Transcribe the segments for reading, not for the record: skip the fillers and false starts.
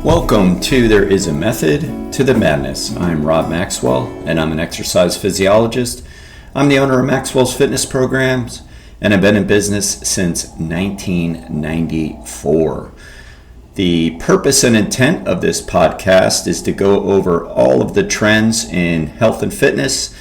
Welcome to There Is a Method to the Madness. I'm Rob Maxwell, and I'm an exercise physiologist. I'm the owner of Maxwell's Fitness Programs, and I've been in business since 1994. The purpose and intent of this podcast is to go over all of the trends in health and fitness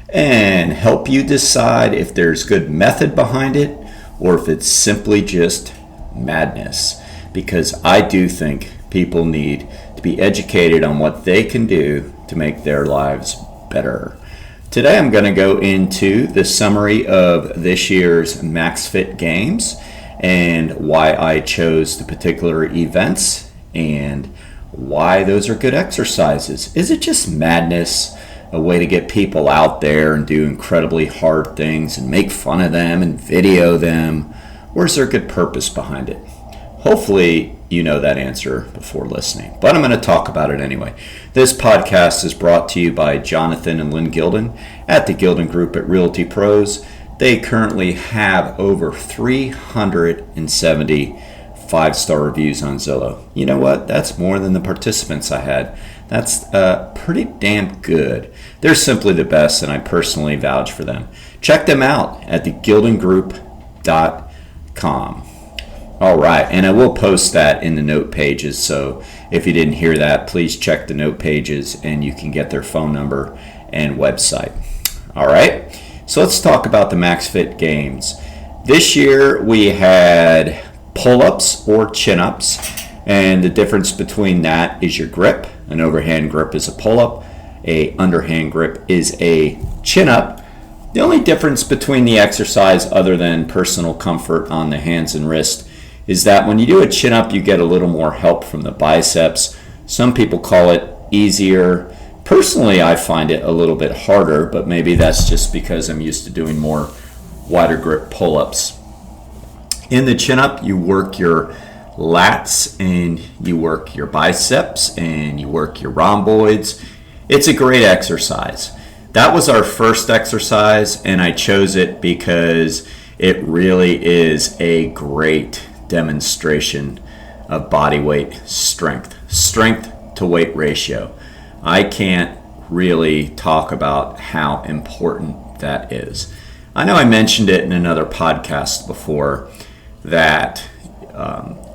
and help you decide if there's good method behind it or if it's simply just madness. Because I do think people need to be educated on what they can do to make their lives better. Today I'm going to go into the summary of this year's MaxFit Games and why I chose the particular events and why those are good exercises. Is it just madness, a way to get people out there and do incredibly hard things and make fun of them and video them, or is there a good purpose behind it? Hopefully you know that answer before listening, but I'm going to talk about it anyway. This podcast is brought to you by Jonathan and Lynn Gilden at the Gilden Group at Realty Pros. They currently have over 370 five-star reviews on Zillow. You know what? That's more than the participants I had. That's pretty damn good. They're simply the best, and I personally vouch for them. Check them out at thegildengroup.com. All right, and I will post that in the note pages, so if you didn't hear that, please check the note pages and you can get their phone number and website. All right, so let's talk about the MaxFit Games. This year we had pull-ups or chin-ups, and the difference between that is your grip. An overhand grip is a pull-up, a underhand grip is a chin-up. The only difference between the exercise, other than personal comfort on the hands and wrist, is that when you do a chin-up, you get a little more help from the biceps. Some people call it easier. Personally, I find it a little bit harder, but maybe that's just because I'm used to doing more wider grip pull-ups. In the chin-up, you work your lats and you work your biceps and you work your rhomboids. It's a great exercise. That was our first exercise, and I chose it because it really is a great demonstration of body weight strength to weight ratio. I can't really talk about how important that is. I know I mentioned it in another podcast before that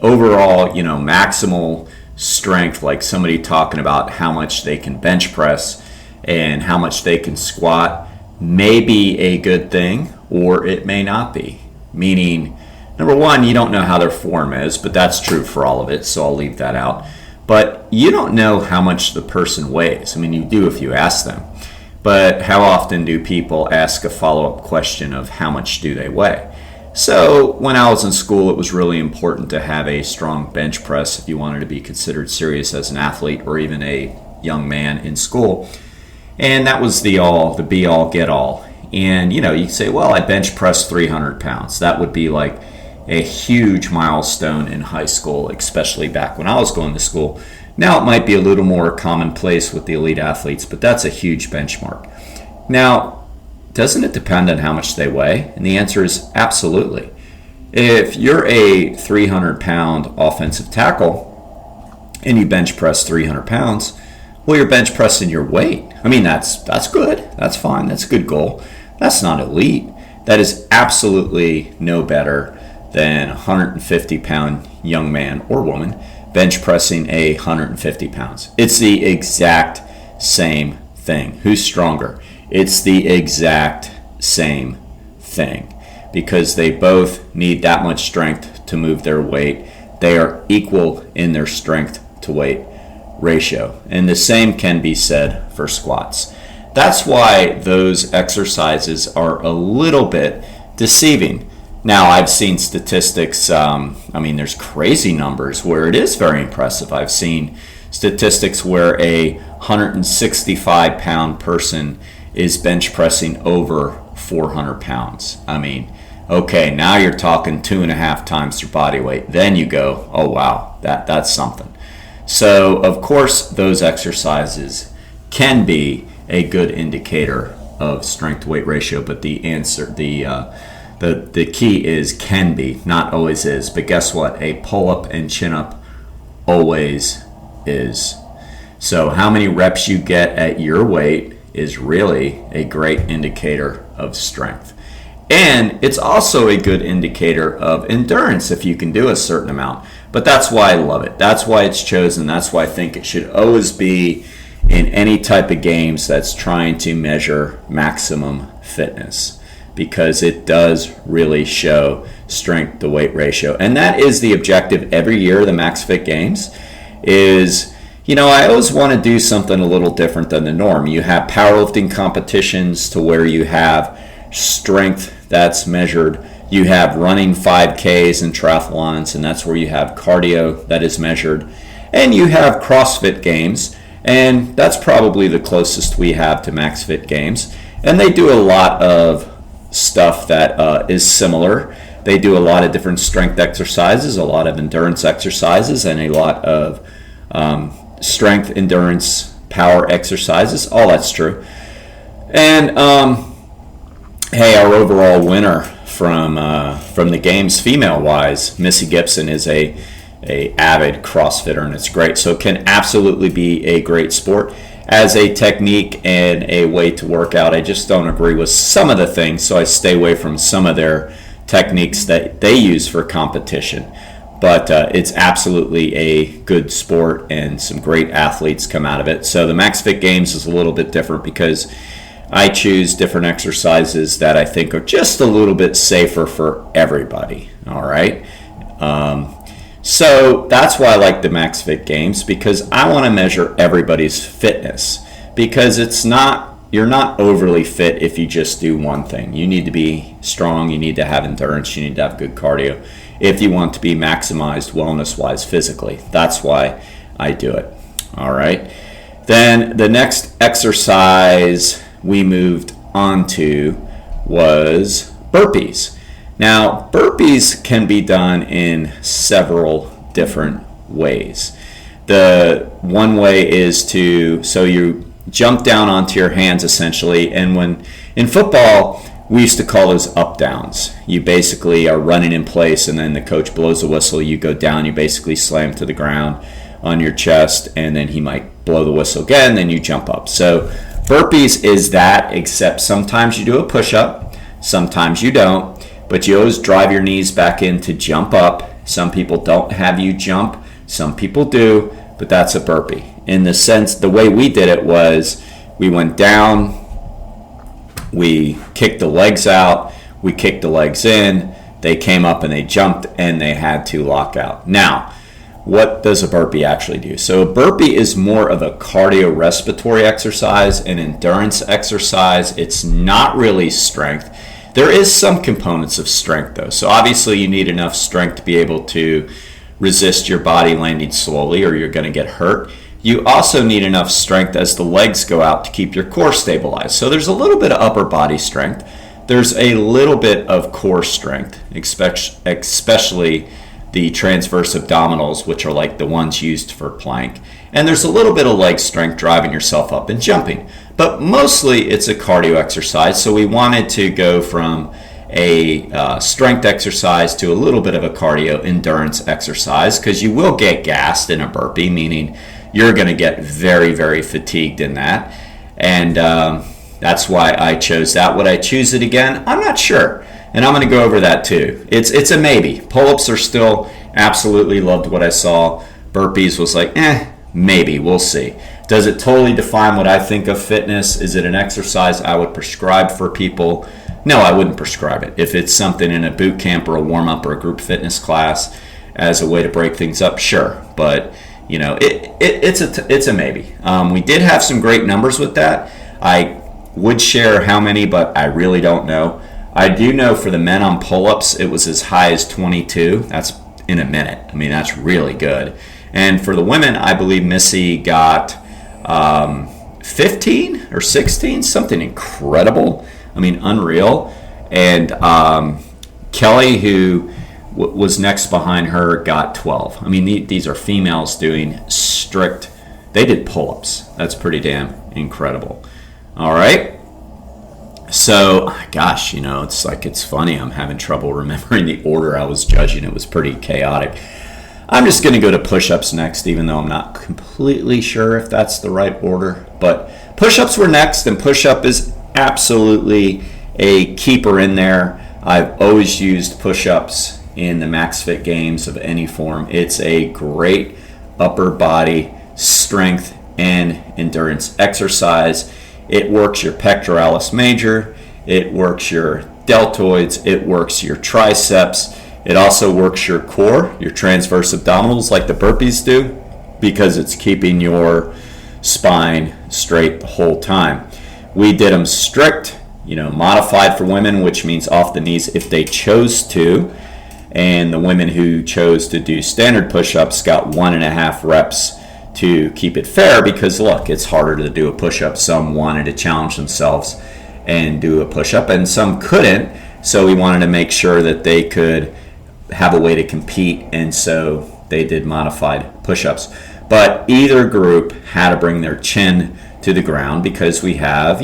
overall, maximal strength, like somebody talking about how much they can bench press and how much they can squat, may be a good thing or it may not be. Meaning, number one, you don't know how their form is, but that's true for all of it, so I'll leave that out. But you don't know how much the person weighs. I mean, you do if you ask them. But how often do people ask a follow-up question of how much do they weigh? So when I was in school, it was really important to have a strong bench press if you wanted to be considered serious as an athlete or even a young man in school. And that was the be-all, get-all. And, you say, well, I bench press 300 pounds. That would be like a huge milestone in high school, especially back when I was going to school. Now it might be a little more commonplace with the elite athletes, but that's a huge benchmark. Now, doesn't it depend on how much they weigh? And the answer is absolutely. If you're a 300-pound offensive tackle and you bench press 300 pounds, well, you're bench pressing your weight. I mean, that's good. That's fine. That's a good goal. That's not elite. That is absolutely no better than a 150-pound young man or woman bench pressing 150 pounds. It's the exact same thing. Who's stronger? It's the exact same thing because they both need that much strength to move their weight. They are equal in their strength to weight ratio. And the same can be said for squats. That's why those exercises are a little bit deceiving. Now, I've seen statistics, there's crazy numbers where it is very impressive. I've seen statistics where a 165-pound person is bench pressing over 400 pounds. Okay, now you're talking 2.5 times your body weight. Then you go, oh, wow, that's something. So, of course, those exercises can be a good indicator of strength-to-weight ratio, but the answer, the key is can be, not always is. But guess what? A pull-up and chin-up always is. So how many reps you get at your weight is really a great indicator of strength. And it's also a good indicator of endurance if you can do a certain amount. But that's why I love it. That's why it's chosen. That's why I think it should always be in any type of games that's trying to measure maximum fitness, because it does really show strength to weight ratio. And that is the objective every year of the MaxFit Games is, I always want to do something a little different than the norm. You have powerlifting competitions to where you have strength that's measured. You have running 5Ks and triathlons, and that's where you have cardio that is measured. And you have CrossFit Games, and that's probably the closest we have to MaxFit Games. And they do a lot of stuff that is similar. They do a lot of different strength exercises, a lot of endurance exercises, and a lot of strength, endurance, power exercises. All that's true. And hey, our overall winner from the games, female-wise, Missy Gibson, is a avid CrossFitter, and it's great. So it can absolutely be a great sport. As a technique and a way to work out, I just don't agree with some of the things, so I stay away from some of their techniques that they use for competition. But it's absolutely a good sport, and some great athletes come out of it. So the MaxFit Games is a little bit different because I choose different exercises that I think are just a little bit safer for everybody. All right. So that's why I like the MaxFit Games, because I want to measure everybody's fitness, because you're not overly fit if you just do one thing. You need to be strong, you need to have endurance, you need to have good cardio if you want to be maximized wellness-wise physically. That's why I do it. All right. Then the next exercise we moved on to was burpees. Now, burpees can be done in several different ways. The one way is so you jump down onto your hands essentially, and when in football we used to call those up downs. You basically are running in place, and then the coach blows a whistle, you go down, you basically slam to the ground on your chest, and then he might blow the whistle again, then you jump up. So burpees is that, except sometimes you do a push-up, sometimes you don't. But you always drive your knees back in to jump up. Some people don't have you jump. Some people do, but that's a burpee. In the sense, the way we did it was we went down, we kicked the legs out, we kicked the legs in, they came up and they jumped, and they had to lock out. Now, what does a burpee actually do? So a burpee is more of a cardiorespiratory exercise, an endurance exercise. It's not really strength. There is some components of strength, though. So obviously you need enough strength to be able to resist your body landing slowly, or you're going to get hurt. You also need enough strength as the legs go out to keep your core stabilized. So there's a little bit of upper body strength. There's a little bit of core strength, especially the transverse abdominals, which are like the ones used for plank. And there's a little bit of leg strength driving yourself up and jumping. But mostly it's a cardio exercise, so we wanted to go from a strength exercise to a little bit of a cardio endurance exercise, because you will get gassed in a burpee, meaning you're going to get very, very fatigued in that. And that's why I chose that. Would I choose it again? I'm not sure. And I'm going to go over that too. It's a maybe. Pull-ups are still absolutely loved what I saw. Burpees was like, maybe. We'll see. Does it totally define what I think of fitness? Is it an exercise I would prescribe for people? No, I wouldn't prescribe it. If it's something in a boot camp or a warm-up or a group fitness class as a way to break things up, sure. But, it's a maybe. We did have some great numbers with that. I would share how many, but I really don't know. I do know for the men on pull-ups, it was as high as 22. That's in a minute. I mean, that's really good. And for the women, I believe Missy got 15 or 16, something incredible. I mean, unreal. And Kelly, who was next behind her, got 12. I mean, these are females doing strict, they did pull-ups. That's pretty damn incredible. All right. So, gosh, it's funny. I'm having trouble remembering the order I was judging. It was pretty chaotic. I'm just going to go to push-ups next, even though I'm not completely sure if that's the right order. But push-ups were next, and push-up is absolutely a keeper in there. I've always used push-ups in the MaxFit Games of any form. It's a great upper body strength and endurance exercise. It works your pectoralis major, it works your deltoids, it works your triceps, it also works your core, your transverse abdominals like the burpees do, because it's keeping your spine straight the whole time. We did them strict, modified for women, which means off the knees if they chose to. And the women who chose to do standard push-ups got 1.5 reps to keep it fair, because look, it's harder to do a push-up. Some wanted to challenge themselves and do a push-up, and some couldn't. So we wanted to make sure that they could have a way to compete, and so they did modified push-ups. But either group had to bring their chin to the ground, because we have,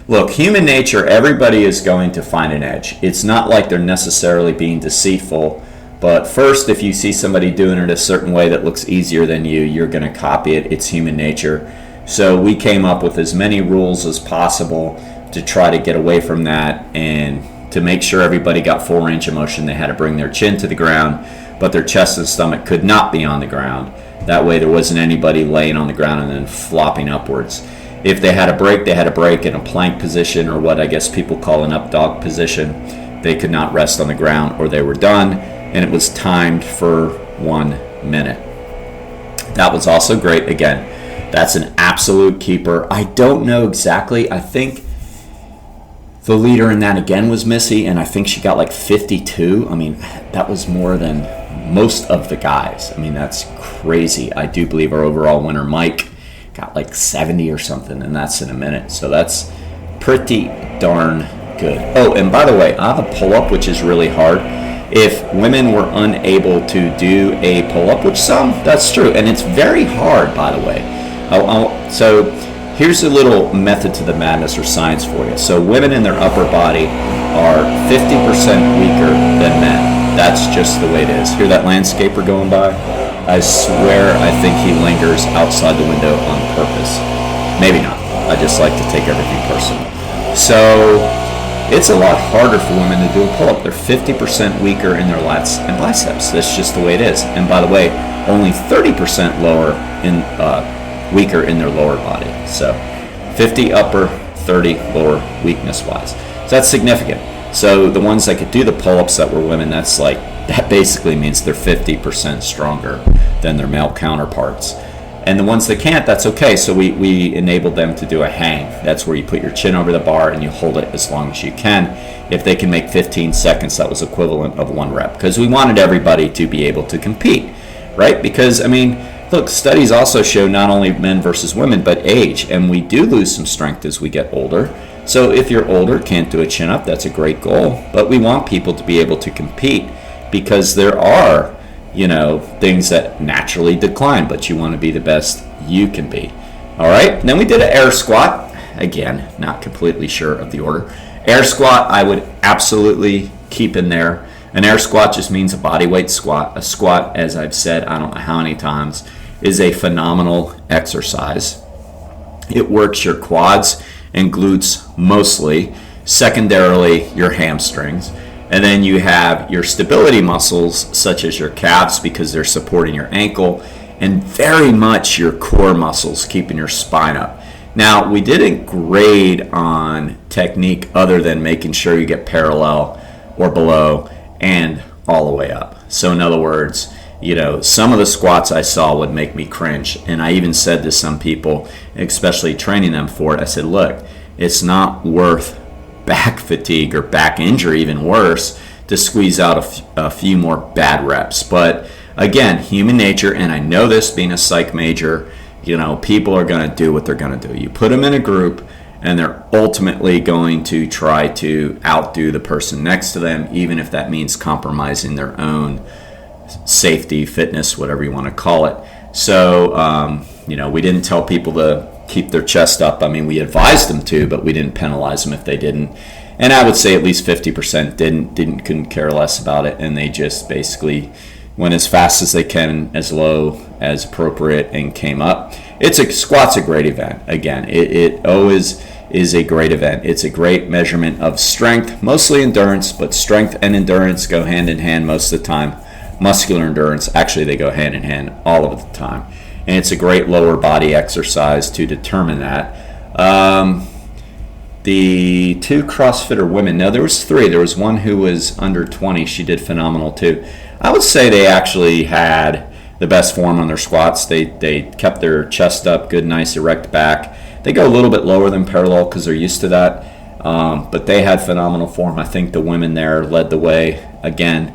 look, human nature, everybody is going to find an edge. It's not like they're necessarily being deceitful, but first, if you see somebody doing it a certain way that looks easier than you, you're going to copy it. It's human nature. So we came up with as many rules as possible to try to get away from that, and to make sure everybody got full range of motion. They had to bring their chin to the ground, but their chest and stomach could not be on the ground. That way there wasn't anybody laying on the ground and then flopping upwards. If they had a break, they had a break in a plank position, or what I guess people call an up dog position. They could not rest on the ground, or they were done, and it was timed for 1 minute. That was also great. Again, that's an absolute keeper. I don't know exactly. I think the leader in that again was Missy, and I think she got like 52. I mean, that was more than most of the guys. I mean, that's crazy. I do believe our overall winner, Mike, got like 70 or something, and that's in a minute. So that's pretty darn good. Oh, and by the way, I have a pull-up, which is really hard. If women were unable to do a pull-up, which some, that's true, and it's very hard, by the way. So here's a little method to the madness, or science for you. So women in their upper body are 50% weaker than men. That's just the way it is. Hear that landscaper going by? I swear I think he lingers outside the window on purpose. Maybe not. I just like to take everything personal. So it's a lot harder for women to do a pull-up. They're 50% weaker in their lats and biceps. That's just the way it is. And by the way, only 30% weaker in their lower body. So 50 upper, 30 lower weakness-wise. So that's significant. So the ones that could do the pull-ups that were women, that basically means they're 50% stronger than their male counterparts. And the ones that can't, that's okay. So we enabled them to do a hang. That's where you put your chin over the bar and you hold it as long as you can. If they can make 15 seconds, that was equivalent of 1 rep. Because we wanted everybody to be able to compete, right? Because, I mean, look, studies also show not only men versus women, but age. And we do lose some strength as we get older. So if you're older, can't do a chin-up, that's a great goal. But we want people to be able to compete, because there are, things that naturally decline, but you want to be the best you can be. All right, and then we did an air squat. Again, not completely sure of the order. Air squat, I would absolutely keep in there. An air squat just means a body weight squat. A squat, as I've said, I don't know how many times, is a phenomenal exercise. It works your quads and glutes mostly, secondarily your hamstrings. And then you have your stability muscles, such as your calves, because they're supporting your ankle, and very much your core muscles, keeping your spine up. Now, we didn't grade on technique other than making sure you get parallel or below and all the way up. So in other words, some of the squats I saw would make me cringe. And I even said to some people, especially training them for it, I said, look, it's not worth back fatigue or back injury, even worse, to squeeze out a few more bad reps. But again, human nature, and I know this being a psych major, people are going to do what they're going to do. You put them in a group, and they're ultimately going to try to outdo the person next to them, even if that means compromising their own safety, fitness, whatever you want to call it. So, we didn't tell people to keep their chest up. I mean, we advised them to, but we didn't penalize them if they didn't. And I would say at least 50% couldn't care less about it, and they just basically went as fast as they can, as low as appropriate, and came up. Squat's a great event. Again, it always is a great event. It's a great measurement of strength, mostly endurance, but strength and endurance go hand in hand most of the time. Muscular endurance, actually they go hand in hand all of the time. And it's a great lower body exercise to determine that. The 2 CrossFitter women, no, there was 3. There was one who was under 20. She did phenomenal too. I would say they actually had the best form on their squats. They kept their chest up, good, nice, erect back. They go a little bit lower than parallel because they're used to that. But they had phenomenal form. I think the women there led the way again.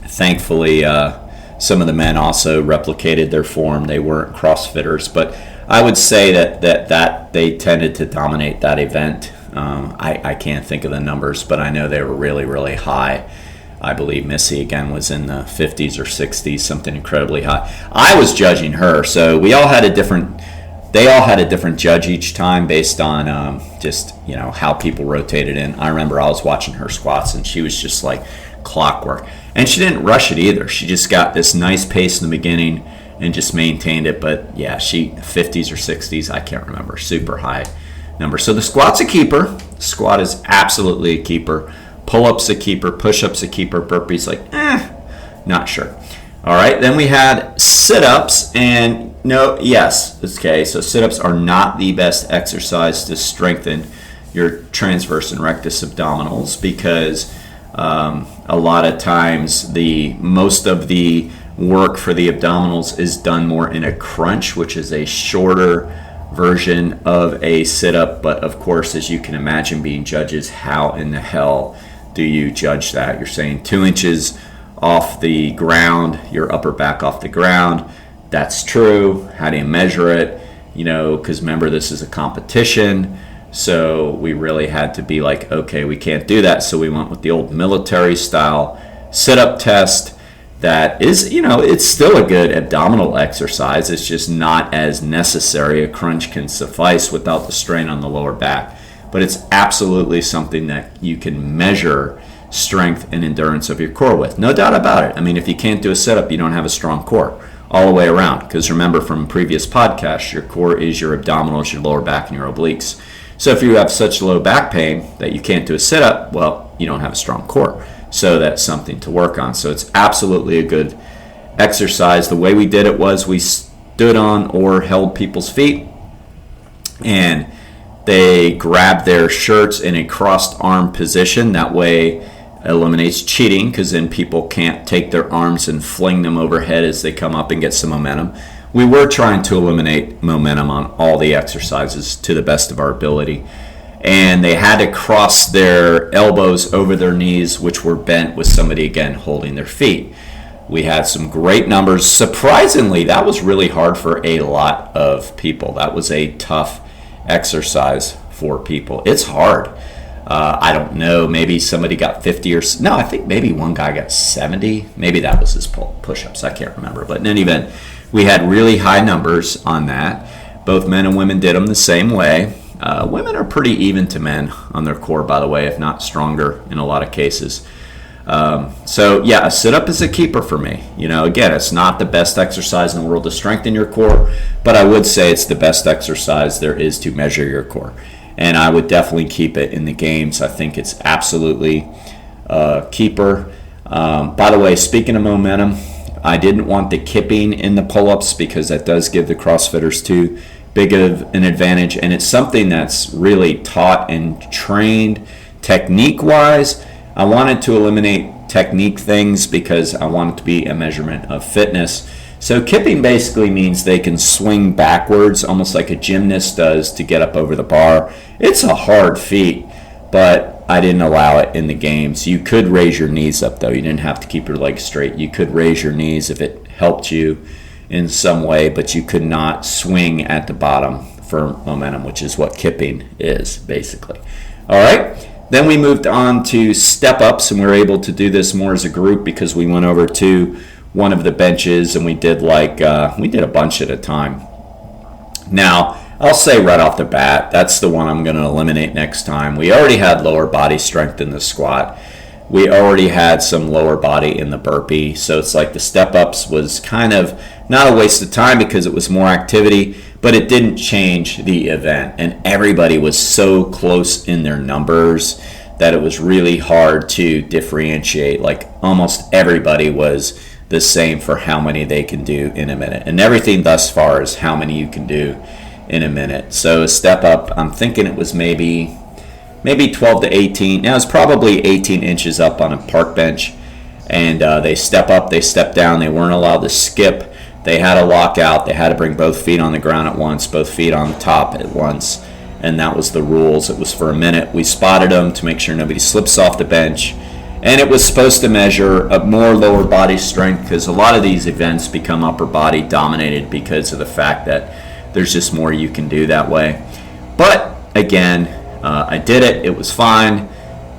Thankfully, some of the men also replicated their form. They weren't CrossFitters, but I would say that they tended to dominate that event. I can't think of the numbers, but I know they were really, really high. I believe Missy again was in the 50s or 60s, something incredibly high. I was judging her, so they all had a different judge each time based on just how people rotated in. I remember I was watching her squats, and she was just like clockwork. And she didn't rush it either. She just got this nice pace in the beginning and just maintained it. But yeah, she 50s or 60s, I can't remember, super high number. So the squat's a keeper. Squat is absolutely a keeper. Pull-ups a keeper, push-ups a keeper, burpees not sure. All right, then we had sit-ups, and so sit-ups are not the best exercise to strengthen your transverse and rectus abdominals because a lot of times most of the work for the abdominals is done more in a crunch, which is a shorter version of a sit-up. But of course, as you can imagine, being judges, how in the hell do you judge that? You're saying 2 inches off the ground, your upper back off the ground. That's true. How do you measure it? Because remember, this is a competition. So we really had to be like, okay, we can't do that. So we went with the old military style sit-up test. That is, it's still a good abdominal exercise. It's just not as necessary. A crunch can suffice without the strain on the lower back. But it's absolutely something that you can measure strength and endurance of your core with. No doubt about it. I mean, if you can't do a sit-up, you don't have a strong core all the way around. Because remember from previous podcasts, your core is your abdominals, your lower back, and your obliques. So if you have such low back pain that you can't do a sit-up, well, you don't have a strong core. So that's something to work on. So it's absolutely a good exercise. The way we did it was we stood on or held people's feet, and they grabbed their shirts in a crossed arm position. That way eliminates cheating, because then people can't take their arms and fling them overhead as they come up and get some momentum. We were trying to eliminate momentum on all the exercises to the best of our ability. And they had to cross their elbows over their knees, which were bent, with somebody again holding their feet. We had some great numbers. Surprisingly, that was really hard for a lot of people. That was a tough exercise for people. It's hard. I don't know, maybe somebody got 50 I think maybe one guy got 70. Maybe that was his push-ups. I can't remember. But in any event, we had really high numbers on that. Both men and women did them the same way. Women are pretty even to men on their core, by the way, if not stronger in a lot of cases. So yeah, a sit-up is a keeper for me. Again, it's not the best exercise in the world to strengthen your core, but I would say it's the best exercise there is to measure your core. And I would definitely keep it in the games. I think it's absolutely a keeper. By the way, speaking of momentum, I didn't want the kipping in the pull-ups because that does give the CrossFitters too big of an advantage, and it's something that's really taught and trained technique-wise. I wanted to eliminate technique things because I want it to be a measurement of fitness. So kipping basically means they can swing backwards almost like a gymnast does to get up over the bar. It's a hard feat, but I didn't allow it in the games. You could raise your knees up though. You didn't have to keep your legs straight. You could raise your knees if it helped you in some way, but you could not swing at the bottom for momentum, which is what kipping is basically. All right, then we moved on to step ups, and we were able to do this more as a group because we went over to one of the benches and we did a bunch at a time. Now I'll say right off the bat, that's the one I'm going to eliminate next time. We already had lower body strength in the squat. we already had some lower body in the burpee. So it's like the step-ups was kind of not a waste of time because it was more activity, but it didn't change the event. And everybody was so close in their numbers that it was really hard to differentiate. Like almost everybody was the same for how many they can do in a minute. And everything thus far is how many you can do in a minute. So a step up, I'm thinking it was maybe 12 to 18. Now it's probably 18 inches up on a park bench. And they step up, they step down. They weren't allowed to skip. They had a lockout. They had to bring both feet on the ground at once, both feet on the top at once. And that was the rules. It was for a minute. We spotted them to make sure nobody slips off the bench. And it was supposed to measure a more lower body strength because a lot of these events become upper body dominated because of the fact that there's just more you can do that way. But again, I did it. It was fine.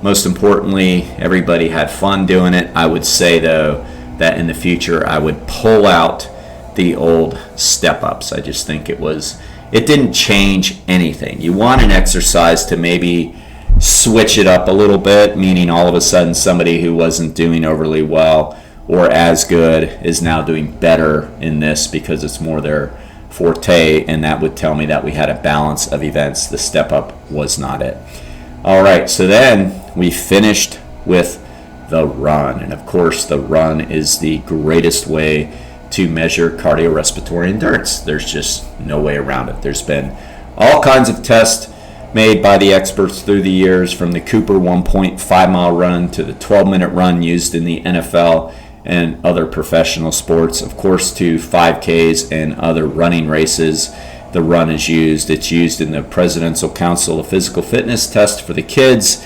Most importantly, everybody had fun doing it. I would say, though, that in the future I would pull out the old step-ups. I just think it didn't change anything. You want an exercise to maybe switch it up a little bit, meaning all of a sudden somebody who wasn't doing overly well or as good is now doing better in this because it's more their forte, and that would tell me that we had a balance of events. The step up was not it. All right, so then we finished with the run, and of course the run is the greatest way to measure cardiorespiratory endurance. There's just no way around it. There's been all kinds of tests made by the experts through the years, from the Cooper 1.5 mile run to the 12-minute run used in the NFL and other professional sports, of course, to 5Ks and other running races. The run is used. It's used in the Presidential Council of Physical Fitness test for the kids,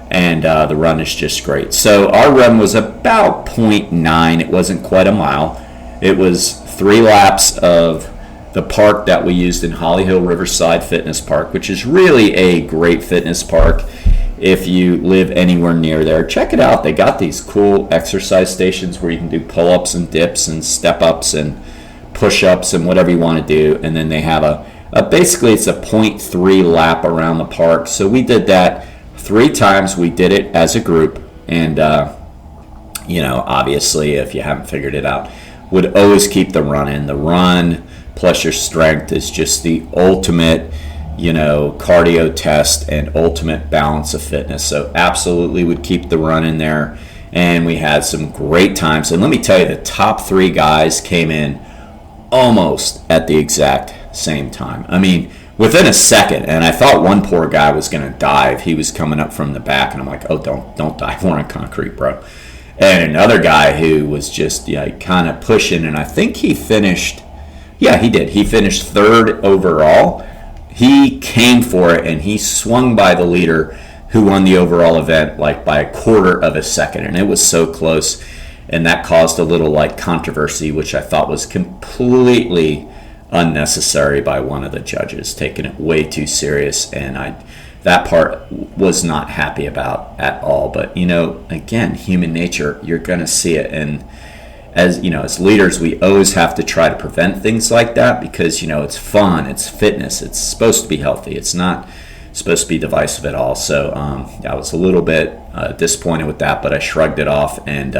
and the run is just great. So our run was about 0.9. It wasn't quite a mile. It was 3 laps of the park that we used in Holly Hill Riverside Fitness Park, which is really a great fitness park. If you live anywhere near there, check it out. They got these cool exercise stations where you can do pull-ups and dips and step-ups and push-ups and whatever you want to do. And then they have basically it's a 0.3 lap around the park. So we did that 3 times. We did it as a group. And, obviously, if you haven't figured it out, would always keep the run in. The run plus your strength is just the ultimate, cardio test and ultimate balance of fitness. So absolutely would keep the run in there. And we had some great times. And let me tell you, the top 3 guys came in almost at the exact same time. I mean, within a second. And I thought one poor guy was going to dive. He was coming up from the back. And I'm like, oh, don't dive. We're on concrete, bro. And another guy who was just kind of pushing. And I think he finished. Yeah, he did. He finished 3rd overall. He came for it, and he swung by the leader who won the overall event like by a quarter of a second. And it was so close, and that caused a little controversy, which I thought was completely unnecessary by one of the judges, taking it way too serious. And that part was not happy about at all. But, again, human nature, you're going to see it. And as leaders, we always have to try to prevent things like that because, it's fun, it's fitness, it's supposed to be healthy. It's not supposed to be divisive at all. So I was a little bit disappointed with that, but I shrugged it off and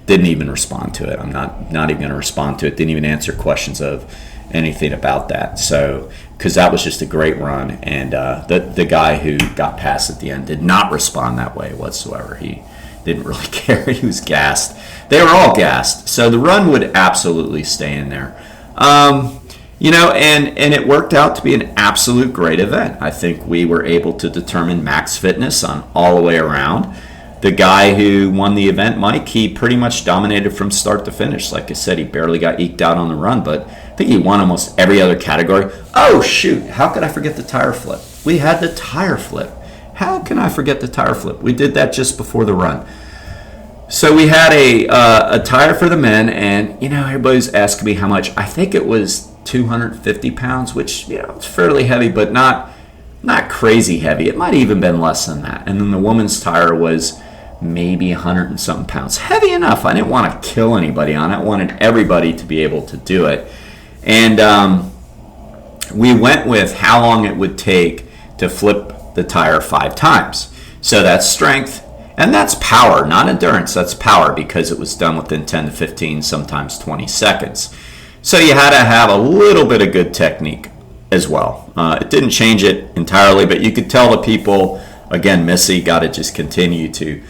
didn't even respond to it. I'm not even going to respond to it. Didn't even answer questions of anything about that. So, because that was just a great run. And the guy who got past at the end did not respond that way whatsoever. He didn't really care. He was gassed. They were all gassed. So the run would absolutely stay in there. And it worked out to be an absolute great event. I think we were able to determine max fitness on all the way around. The guy who won the event, Mike, he pretty much dominated from start to finish. Like I said, he barely got eked out on the run, but I think he won almost every other category. Oh, shoot. How could I forget the tire flip? We had the tire flip. How can I forget the tire flip? We did that just before the run. So we had a tire for the men, and, everybody's asking me how much. I think it was 250 pounds, which, it's fairly heavy, but not crazy heavy. It might have even been less than that. And then the woman's tire was maybe 100 and something pounds. Heavy enough. I didn't want to kill anybody on it. I wanted everybody to be able to do it. And we went with how long it would take to flip the tire 5 times. So that's strength. And that's power, not endurance. That's power because it was done within 10 to 15, sometimes 20 seconds. So you had to have a little bit of good technique as well. It didn't change it entirely, but you could tell the people, again, Missy got to just continue to,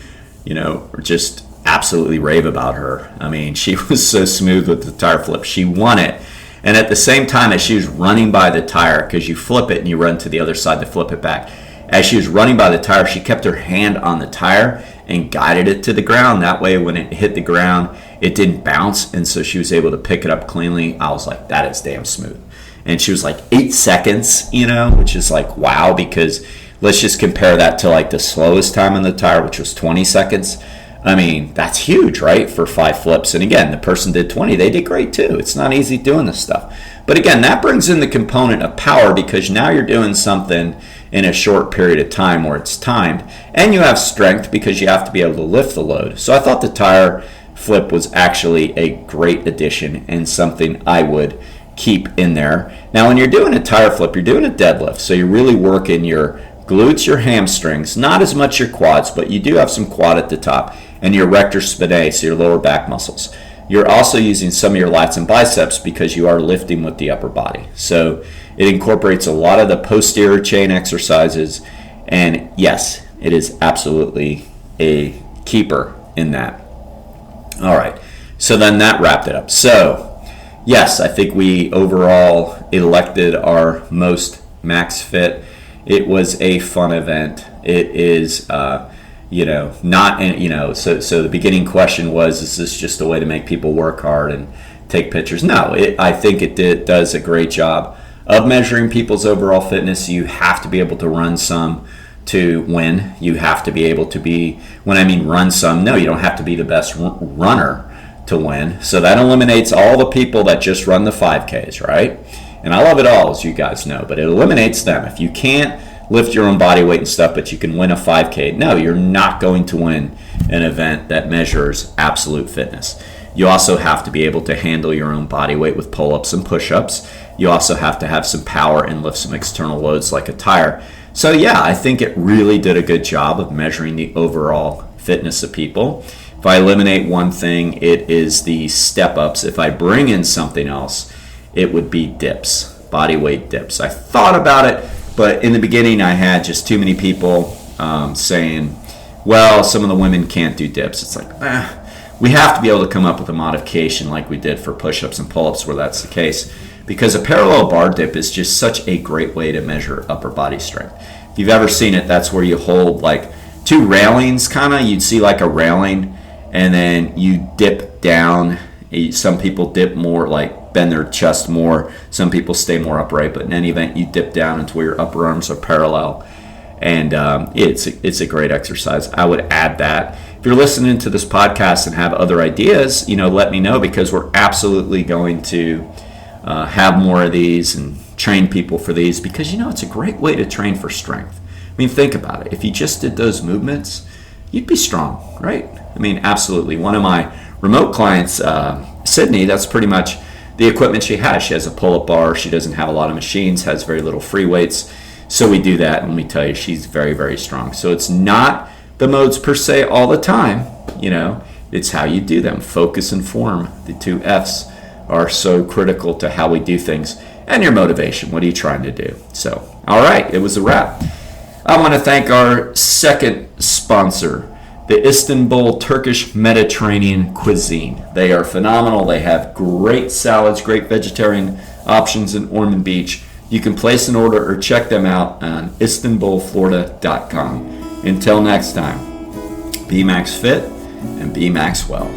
just absolutely rave about her. I mean, she was so smooth with the tire flip. She won it. And at the same time as she was running by the tire, because you flip it and you run to the other side to flip it back, as she was running by the tire, she kept her hand on the tire and guided it to the ground. That way, when it hit the ground, it didn't bounce, and so she was able to pick it up cleanly. I was like, that is damn smooth. And she was like 8 seconds, which is like, wow, because let's just compare that to like the slowest time on the tire, which was 20 seconds. I mean, that's huge, right, for 5 flips. And again, the person did 20. They did great too. It's not easy doing this stuff. But again, that brings in the component of power because now you're doing something in a short period of time where it's timed. And you have strength because you have to be able to lift the load. So I thought the tire flip was actually a great addition and something I would keep in there. Now, when you're doing a tire flip, you're doing a deadlift. So you're really working your glutes, your hamstrings, not as much your quads, but you do have some quad at the top, and your rector spinae, so your lower back muscles. You're also using some of your lats and biceps because you are lifting with the upper body. So it incorporates a lot of the posterior chain exercises, and yes, it is absolutely a keeper in that. All right, so then that wrapped it up. So yes, I think we overall elected our most MaxFit. It was a fun event. It is, not, so the beginning question was, is this just a way to make people work hard and take pictures? No, I think it does a great job of measuring people's overall fitness. You have to be able to run some to win. You have to be able to be, when I mean run some, no, you don't have to be the best runner to win. So that eliminates all the people that just run the 5Ks, right? And I love it all, as you guys know, but it eliminates them. If you can't lift your own body weight and stuff, but you can win a 5K, no, you're not going to win an event that measures absolute fitness. You also have to be able to handle your own body weight with pull-ups and push-ups. You also have to have some power and lift some external loads like a tire. So yeah, I think it really did a good job of measuring the overall fitness of people. If I eliminate one thing, it is the step-ups. If I bring in something else, it would be dips, body weight dips. I thought about it, but in the beginning I had just too many people saying, well, some of the women can't do dips. It's like, we have to be able to come up with a modification like we did for push-ups and pull-ups where that's the case, because a parallel bar dip is just such a great way to measure upper body strength. If you've ever seen it, that's where you hold like 2 railings, kind of. You'd see like a railing, and then you dip down. Some people dip more, like bend their chest more. Some people stay more upright, but in any event, you dip down until your upper arms are parallel. And it's a great exercise. I would add that. If you're listening to this podcast and have other ideas, let me know, because we're absolutely going to have more of these and train people for these, because it's a great way to train for strength. I mean, think about it. If you just did those movements, you'd be strong, right? I mean, absolutely. One of my remote clients, Sydney, that's pretty much the equipment she has. She has a pull-up bar. She doesn't have a lot of machines, has very little free weights. So we do that, and let me tell you, she's very, very strong. So it's not the modes per se all the time, it's how you do them. Focus and form, the 2 F's, are so critical to how we do things, and your motivation. What are you trying to do? So, all right, it was a wrap. I want to thank our second sponsor, the Istanbul Turkish Mediterranean Cuisine. They are phenomenal. They have great salads, great vegetarian options in Ormond Beach. You can place an order or check them out on istanbulflorida.com. Until next time, be Max Fit and be Max Well.